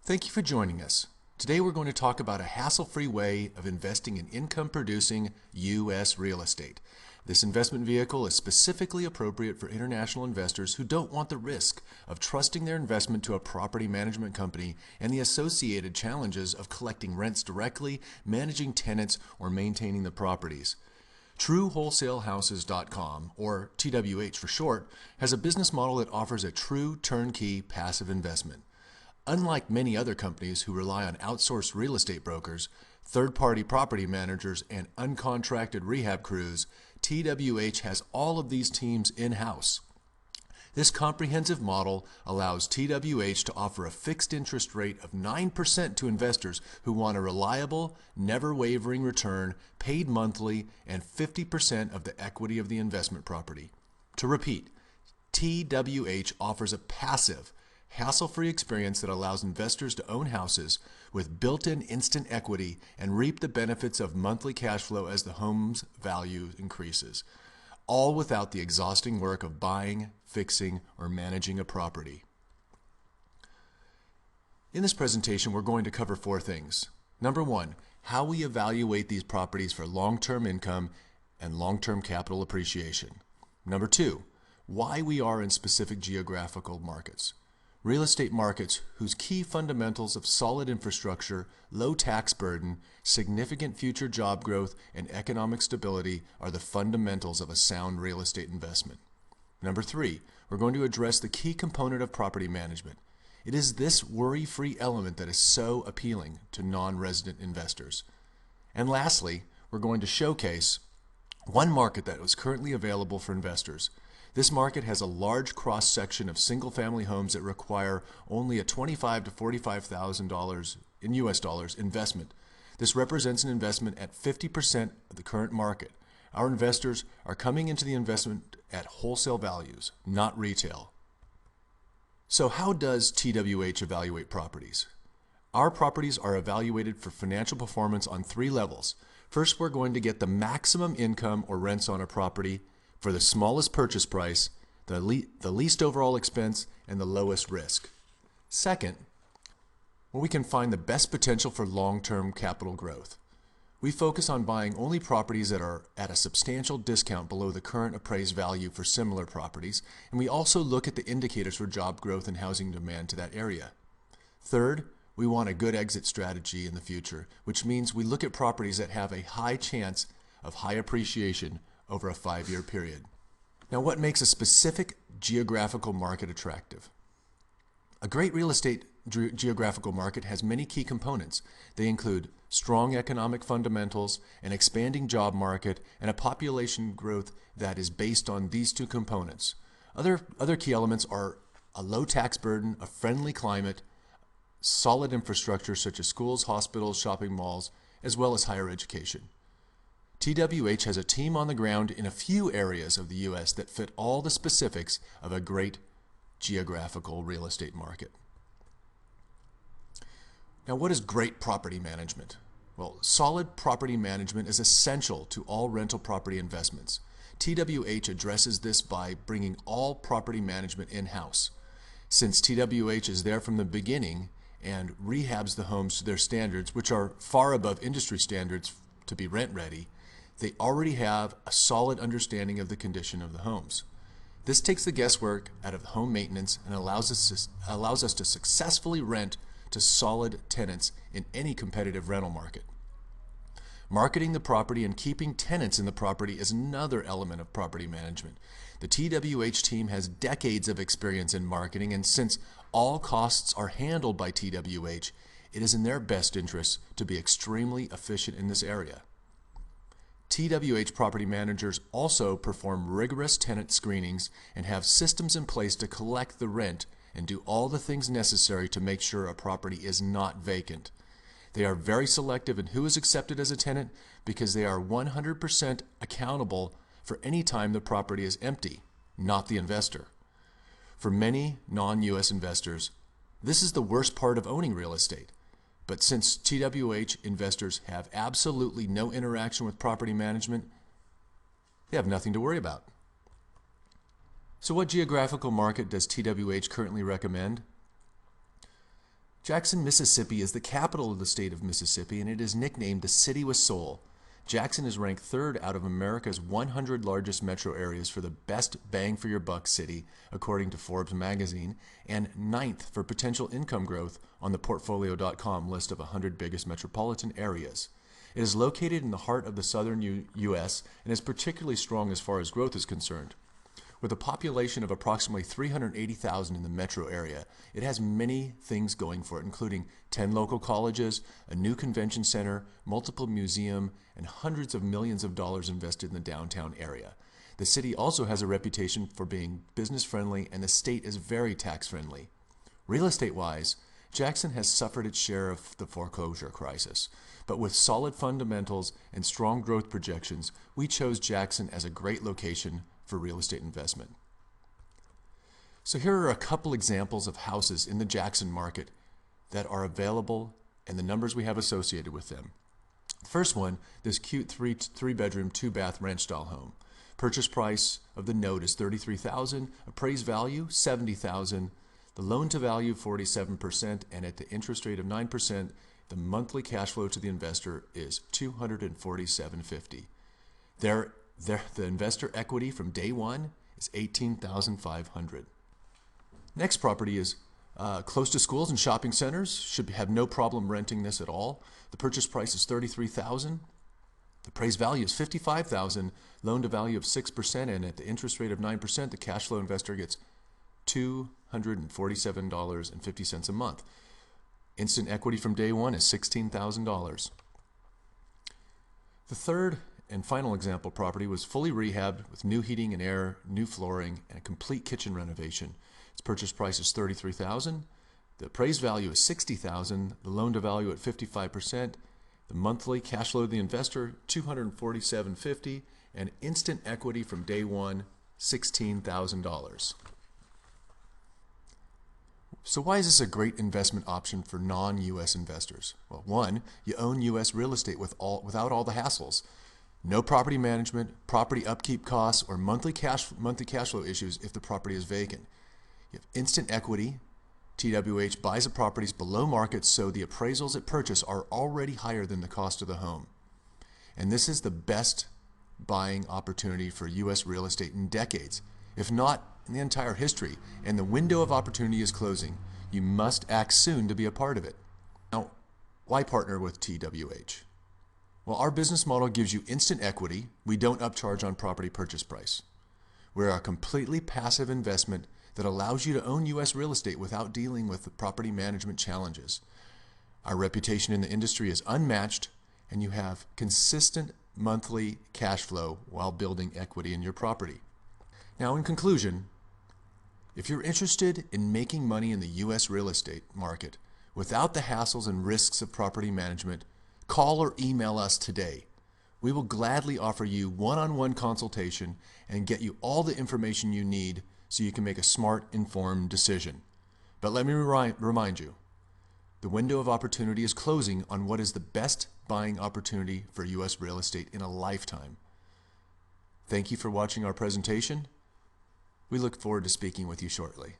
Thank you for joining us. Today we're going to talk about a hassle-free way of investing in income-producing U.S. real estate. This investment vehicle is specifically appropriate for international investors who don't want the risk of trusting their investment to a property management company and the associated challenges of collecting rents directly, managing tenants, or maintaining the properties. TrueWholesaleHouses.com, or TWH for short, has a business model that offers a true turnkey passive investment. Unlike many other companies who rely on outsourced real estate brokers, third-party property managers, and uncontracted rehab crews, TWH has all of these teams in-house. This comprehensive model allows TWH to offer a fixed interest rate of 9% to investors who want a reliable, never-wavering return paid monthly and 50% of the equity of the investment property. To repeat, TWH offers a passive, hassle-free experience that allows investors to own houses with built-in instant equity and reap the benefits of monthly cash flow as the home's value increases, all without the exhausting work of buying, fixing, or managing a property. In this presentation, we're going to cover four things. Number one, how we evaluate these properties for long-term income and long-term capital appreciation. Number two, why we are in specific geographical markets. Real estate markets whose key fundamentals of solid infrastructure, low tax burden, significant future job growth, and economic stability are the fundamentals of a sound real estate investment. Number three, we're going to address the key component of property management. It is this worry-free element that is so appealing to non-resident investors. And lastly, we're going to showcase one market that is currently available for investors. This market has a large cross-section of single-family homes that require only a $25,000 to $45,000 in US dollars investment. This represents an investment at 50% of the current market. Our investors are coming into the investment at wholesale values, not retail. So how does TWH evaluate properties? Our properties are evaluated for financial performance on three levels. First, we're going to get the maximum income or rents on a property for the smallest purchase price, the least overall expense, and the lowest risk. Second, where we can find the best potential for long-term capital growth. We focus on buying only properties that are at a substantial discount below the current appraised value for similar properties, and we also look at the indicators for job growth and housing demand to that area. Third, we want a good exit strategy in the future, which means we look at properties that have a high chance of high appreciation over a 5-year period. Now, what makes a specific geographical market attractive? A great real estate geographical market has many key components. They include strong economic fundamentals, an expanding job market, and a population growth that is based on these two components. Other key elements are a low tax burden, a friendly climate, solid infrastructure such as schools, hospitals, shopping malls, as well as higher education. TWH has a team on the ground in a few areas of the U.S. that fit all the specifics of a great geographical real estate market. Now, what is great property management? Well, solid property management is essential to all rental property investments. TWH addresses this by bringing all property management in-house. Since TWH is there from the beginning and rehabs the homes to their standards, which are far above industry standards to be rent-ready, they already have a solid understanding of the condition of the homes. This takes the guesswork out of home maintenance and allows us to successfully rent to solid tenants in any competitive rental market. Marketing the property and keeping tenants in the property is another element of property management. The TWH team has decades of experience in marketing, and since all costs are handled by TWH, it is in their best interest to be extremely efficient in this area. TWH property managers also perform rigorous tenant screenings and have systems in place to collect the rent and do all the things necessary to make sure a property is not vacant. They are very selective in who is accepted as a tenant because they are 100% accountable for any time the property is empty, not the investor. For many non-US investors, this is the worst part of owning real estate. But since TWH investors have absolutely no interaction with property management, they have nothing to worry about. So what geographical market does TWH currently recommend? Jackson, Mississippi is the capital of the state of Mississippi, and it is nicknamed the City with Soul. Jackson is ranked third out of America's 100 largest metro areas for the best bang for your buck city, according to Forbes magazine, and ninth for potential income growth on the Portfolio.com list of 100 biggest metropolitan areas. It is located in the heart of the southern U.S. and is particularly strong as far as growth is concerned. With a population of approximately 380,000 in the metro area, it has many things going for it, including 10 local colleges, a new convention center, multiple museums, and hundreds of millions of dollars invested in the downtown area. The city also has a reputation for being business-friendly, and the state is very tax-friendly. Real estate-wise, Jackson has suffered its share of the foreclosure crisis, but with solid fundamentals and strong growth projections, we chose Jackson as a great location for real estate investment. So here are a couple examples of houses in the Jackson market that are available and the numbers we have associated with them. The first one, this cute three-bedroom, two-bath ranch-style home. Purchase price of the note is $33,000, appraised value $70,000, the loan-to-value 47%, and at the interest rate of 9%, the monthly cash flow to the investor is $247.50. The investor equity from day one is $18,500. Next property is close to schools and shopping centers. Should have no problem renting this at all. The purchase price is $33,000. The appraised value is $55,000. Loan to value of 6%, and at the interest rate of 9%, the cash flow investor gets $247.50 a month. Instant equity from day one is $16,000. The third and final example property was fully rehabbed with new heating and air, new flooring, and a complete kitchen renovation. Its purchase price is $33,000. The appraised value is $60,000. The loan to value at 55%. The monthly cash flow to the investor $247.50, and instant equity from day one $16,000. So why is this a great investment option for non-U.S. investors? Well, one, you own U.S. real estate without all the hassles. No property management, property upkeep costs, or monthly cash flow issues if the property is vacant. You have instant equity. TWH buys the properties below market, so the appraisals at purchase are already higher than the cost of the home. And this is the best buying opportunity for U.S. real estate in decades, if not in the entire history, and the window of opportunity is closing. You must act soon to be a part of it. Now, why partner with TWH? Well, our business model gives you instant equity. We don't upcharge on property purchase price. We're a completely passive investment that allows you to own U.S. real estate without dealing with the property management challenges. Our reputation in the industry is unmatched, and you have consistent monthly cash flow while building equity in your property. Now, in conclusion, if you're interested in making money in the U.S. real estate market without the hassles and risks of property management, call or email us today. We will gladly offer you one-on-one consultation and get you all the information you need so you can make a smart, informed decision. But let me remind you, the window of opportunity is closing on what is the best buying opportunity for U.S. real estate in a lifetime. Thank you for watching our presentation. We look forward to speaking with you shortly.